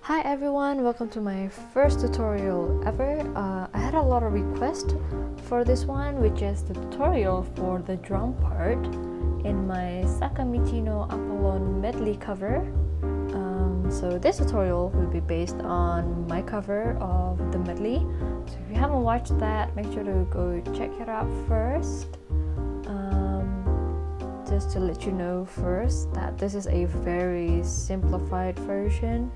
Hi everyone, welcome to my first tutorial ever. I had a lot of requests for this one, which is the tutorial for the drum part in my Sakamichinoapollon medley cover. So this tutorial will be based on my cover of the medley. So if you haven't watched that, make sure to go check it out first. Just to let you know first that this is a very simplified version.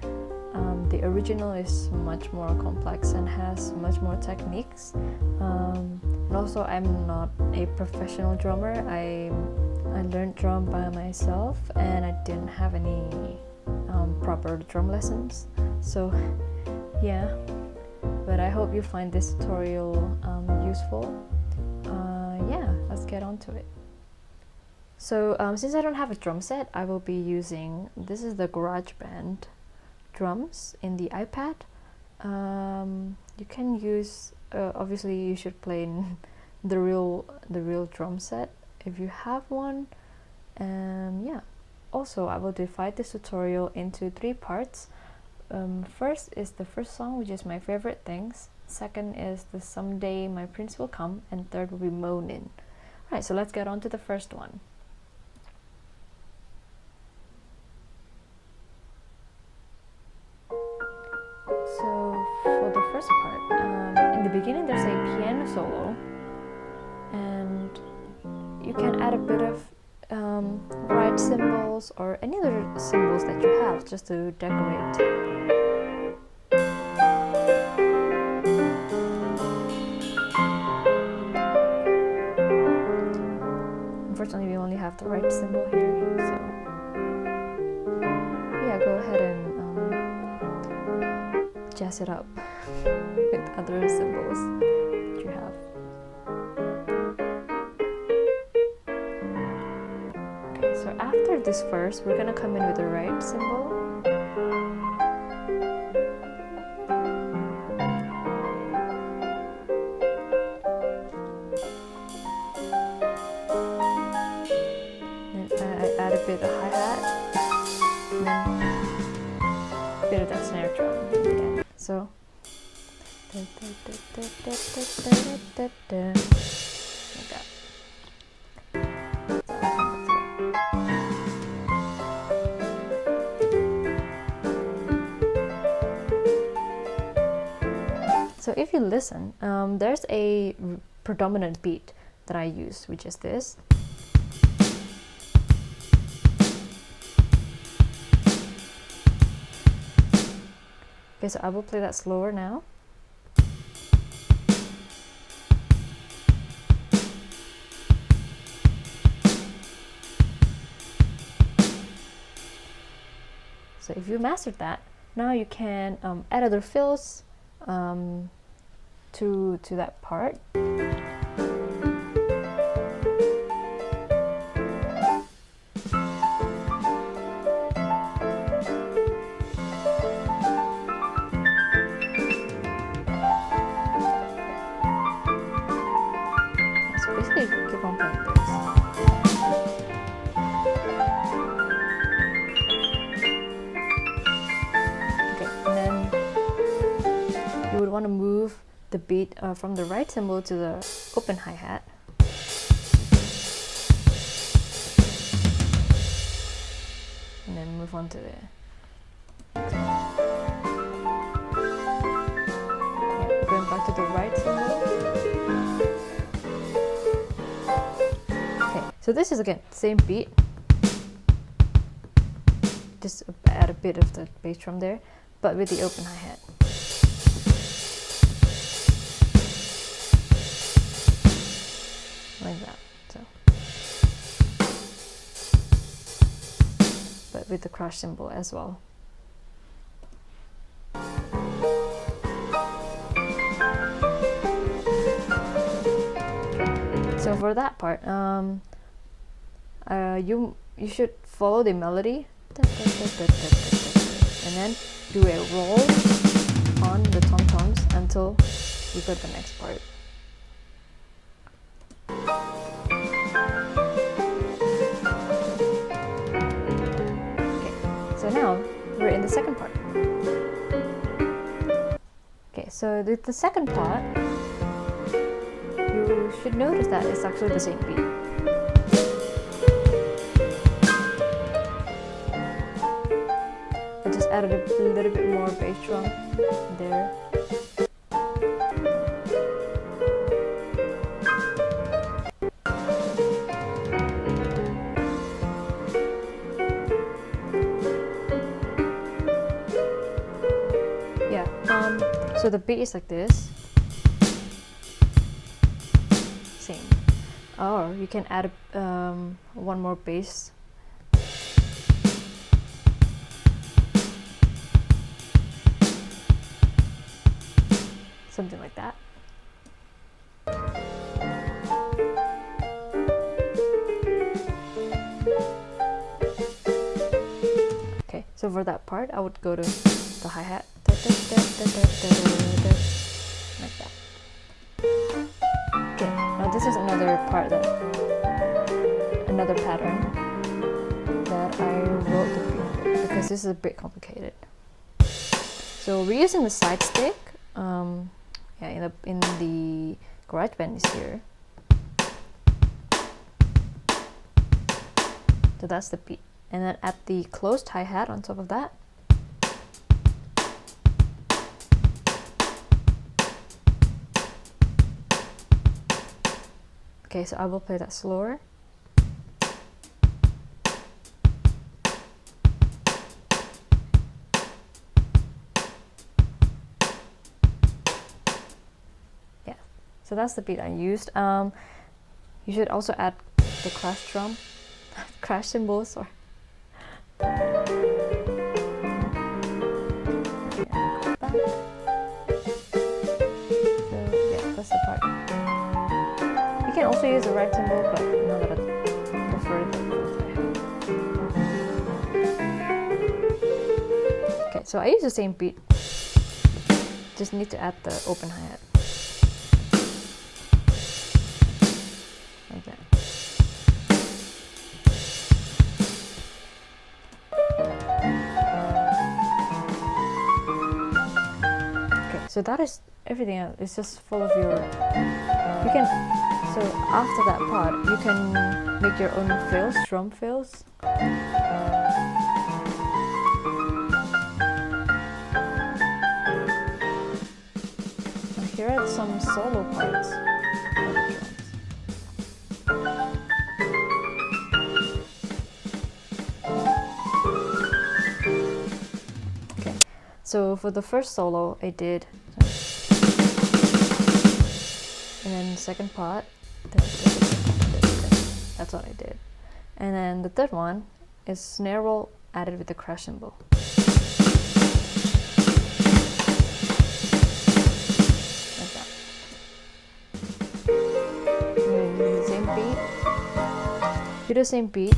The original is much more complex and has much more techniques. And also, I'm not a professional drummer. I learned drum by myself, and I didn't have any proper drum lessons. So yeah, but I hope you find this tutorial useful. Yeah, let's get on to it. So since I don't have a drum set, I will be using, this is the GarageBand drums in the iPad. You can use, obviously you should play in the real drum set if you have one. Yeah, also I will divide this tutorial into 3 parts. First is the first song, which is my favorite things. Second is the Someday My Prince Will Come, and third will be Moanin'. Alright, so let's get on to the first one. So for the first part, in the beginning there's a piano solo, and you can add a bit of right cymbals or any other cymbals that you have just to decorate. Unfortunately, we only have the right cymbal here, so yeah, go ahead and jazz it up with other symbols that you have. Okay, so after this verse, we're gonna come in with the right symbol. Then I add a bit of hi-hat, and then a bit of that snare drum again. So like that. So if you listen, there's a predominant beat that I use, which is this. Okay, so I will play that slower now. So if you mastered that, now you can add other fills to that part. So basically, keep on playing this. You would want to move the beat from the right cymbal to the open hi-hat. And then move on to the next one. Okay, going back to the right cymbal. Okay, so this is again same beat. Just add a bit of the bass drum there, but with the open hi-hat. Like that, so. But with the crash cymbal as well. So for that part, you should follow the melody, and then do a roll on the tom-toms until you go to the next part. Okay, so now we're in the second part. So the second part, you should notice that it's actually the same beat. I just added a little bit more bass drum there. Yeah, so the beat is like this. Same. Or you can add one more bass. Something like that. Okay, so for that part, I would go to the hi-hat. Like that. Okay, now this is another part another pattern that I wrote the beat because this is a bit complicated. So we're using the side stick. Yeah, in the GarageBand is here. So that's the beat, and then add the closed hi-hat on top of that. Okay, so I will play that slower. Yeah, so that's the beat I used. You should also add the crash drum, crash cymbal, sorry. Yeah, go back. So yeah, that's the part. You can also use the right cymbal, but you know that I prefer the hi-hat. Okay, so I use the same beat. Just need to add the open hi-hat. Like that. Okay, so that is everything else. It's just full of your. You can. So after that part, you can make your own fills, drum fills. And here are some solo parts of the drums. Okay, so for the first solo, I did, and then the second part. That's what I did. And then the third one is snare roll added with the crash cymbal. Like that. And do the same beat. Do the same beat.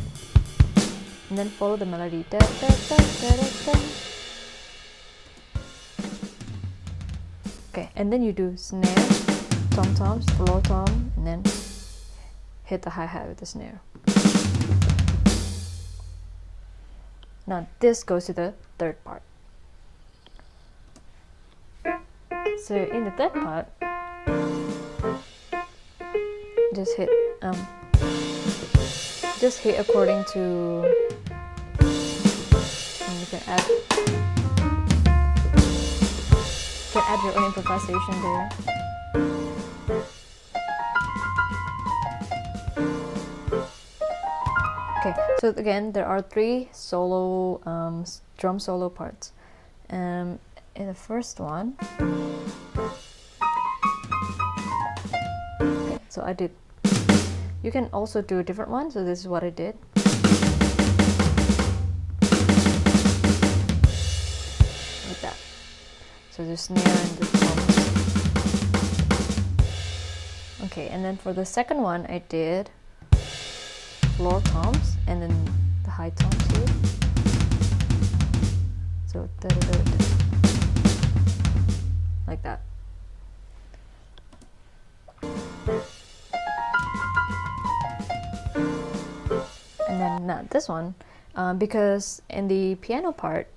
And then follow the melody. Da, da, da, da, da, da. Okay, and then you do snare, tom-toms, floor tom, and then hit the hi-hat with the snare. Now this goes to the third part. So in the third part, just hit according to, and you can add your own improvisation there. Okay, so again, there are 3 solo drum solo parts. In the first one, okay, so I did. You can also do a different one. So this is what I did. Like that. So the snare and the tom. Okay, and then for the second one, I did floor toms and then the high toms here. So da, da, da, da. Like that. And then not this one, because in the piano part,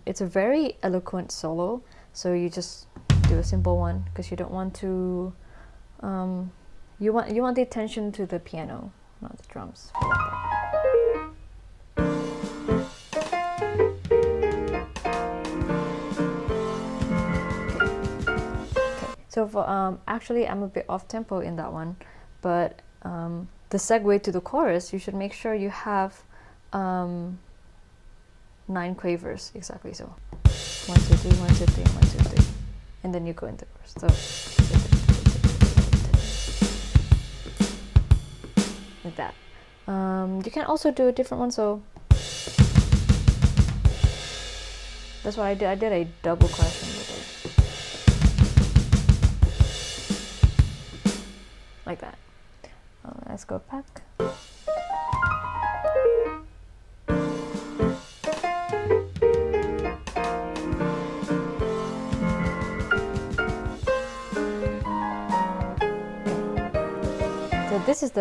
it's a very eloquent solo. So you just do a simple one because you don't want to. You want the attention to the piano, not the drums. So for actually I'm a bit off tempo in that one, but the segue to the chorus, you should make sure you have 9 quavers, exactly. So 1 2 3 1 2 3 1 2 3, and then you go into chorus. So like that. You can also do a different one. So that's what I did. I did a double crescendo there, like that. Let's go back. So this is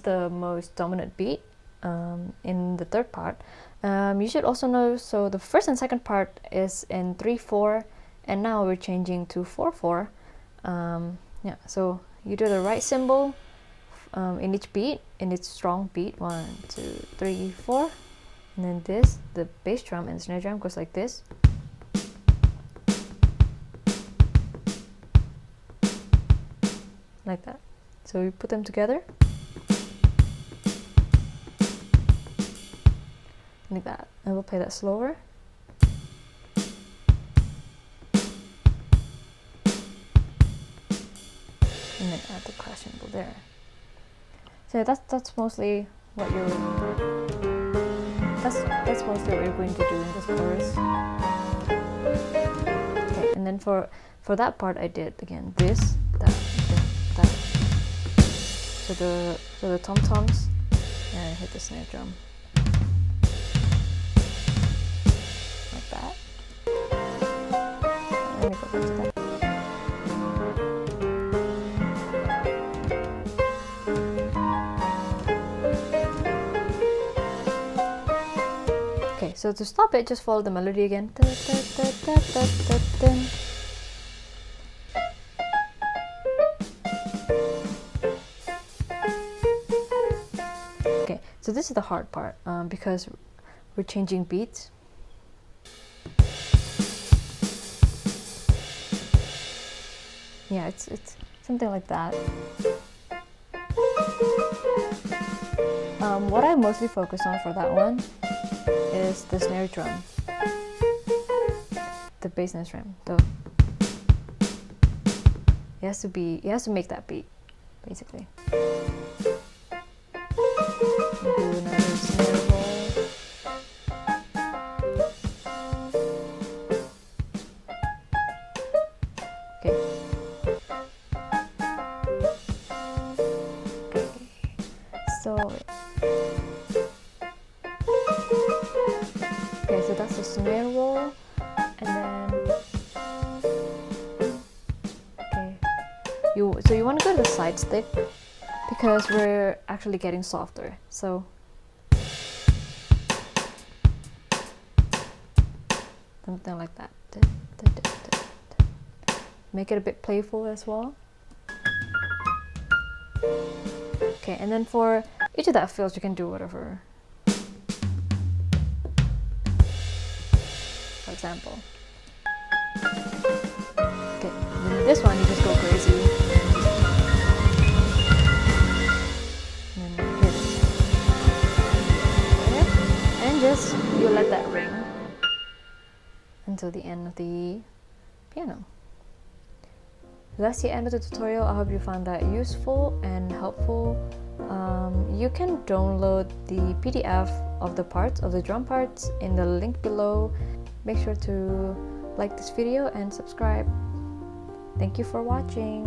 the most dominant beat in the third part. You should also know, so the first and second part is in 3/4, and now we're changing to 4/4. Yeah, so you do the right cymbal in each beat, in its strong beat, 1 2 3 4, and then this, the bass drum and snare drum goes like this. Like that. So we put them together like that, and we'll play that slower. And then add the crash cymbal there. So that's mostly what you're that's mostly what you're going to do in this chorus. Okay, and then for that part I did again this, that. So the tom-toms, and I hit the snare drum like that. Let me go back to that. Okay, so to stop it, just follow the melody again. Okay, so this is the hard part because we're changing beats. Yeah, it's something like that. What I mostly focus on for that one is the snare drum, the bass snare drum. So it has to make that beat, basically. Do another snare roll. Okay. So that's the snare roll, and then you want to go to the side stick because we're actually getting softer. So something like that. Make it a bit playful as well. Okay, and then for each of that fills, you can do whatever. For example. Okay, and this one you just go crazy. And then hit it. And just you let that ring until the end of the piano. That's the end of the tutorial. I hope you found that useful and helpful. You can download the PDF of the parts, of the drum parts, in the link below. Make sure to like this video and subscribe. Thank you for watching.